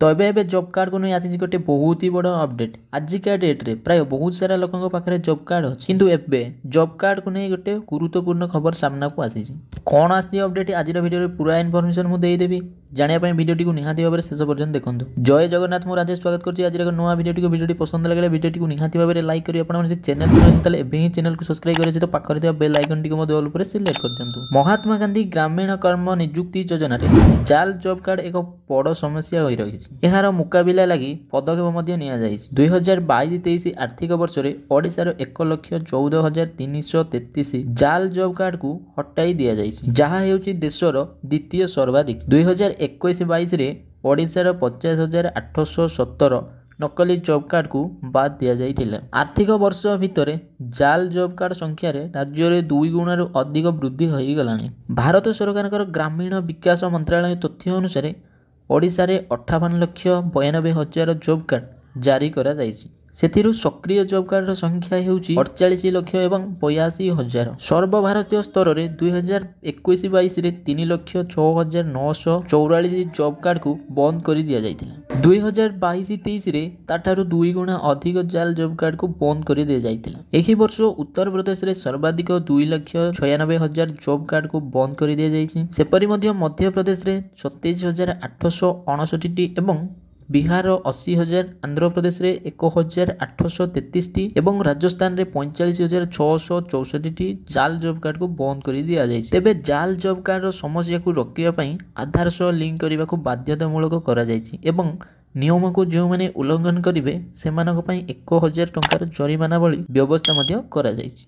तो एबे job card को नहीं आसी गोटे बहुत ही बड़ अपडेट। आजिका डेट्रे प्राय बहुत सारा लोकों पाखे जॉब कार्ड अच्छे किंतु एबे जॉब कार्ड को नहीं गोटे गुरुत्वपूर्ण खबर सामना को आसी कौन आसी अपडेट आज वीडियो पूरा इनफॉरमेशन मुझे देदेवी। जानापी भिडियोटी को निहाती भाव में शेष पर्यटन देखूँ। जय जगन्नाथ मु राजेश स्वागत करुँच आज एक नुआ भिडियोटी पसंद लगे भिडियोटी को निहाती भाव में लाइक करी आपन चैनल को चैनल को सब्सक्राइब कर सहित पाखरे बेल आइकन टी ऑल पर सिलेक्ट कर दिंतु। महात्मा गांधी ग्रामीण कर्म नियुक्ति योजना जाल जॉब कार्ड एक बड़ समस्या हो रही यार मुकाबिला लगी पदक्षेप 2022-23 आर्थिक वर्ष में ओडिशार 1,14,333 जाल जॉब कार्ड को हटाई दि जाइए जहाँ होउछि देशर द्वितीय सर्वाधिक। 2021-22 रे ओडिशार 50,817 नकली जॉब कार्ड को बाद दि जाइथिला। आर्थिक वर्ष भितर जाल जॉब कार्ड संख्या रे राज्य में 2 गुण अधिक वृद्धि हो गलानी। भारत सरकार ग्रामीण विकास मंत्रालय तथ्य अनुसार ओडिशा रे 58,92,000 जॉब कार्ड जारी करा जाइछि। सेथिरु सक्रिय जॉब कार्ड संख्या हेउछि 48 लाख एवं 82,000। सर्वभारतीय स्तर में 2021-22 रे 3,06,944 जॉब कार्ड को बंद कर दिया जाइथिला। 2022-23 रे ताठारु 2 गुणा अधिक जाल जॉब कार्ड को बंद कर दिया जाइथिला। एही वर्ष उत्तर प्रदेश रे सर्वाधिक 2,96,000 जॉब कार्ड को बंद कर दिया जाइछि। सेपरि मध्य मध्य प्रदेश रे 27,859 एवं बिहार 80,000, आंध्र प्रदेश रे 1,833 एवं राजस्थान रे 45,664 जाल जॉब कार्ड को बंद कर दिया जाए। तेबे जाल जॉब कार्ड समस्या को रोकिया पई आधार सह लिंक करने को बाध्यतामूलक करा जायछि एवं नियम को जो माने उल्लंघन करिवे सेमानक पई 1,000 टंकार जरिमाना भली व्यवस्था मध्य करा जायछि।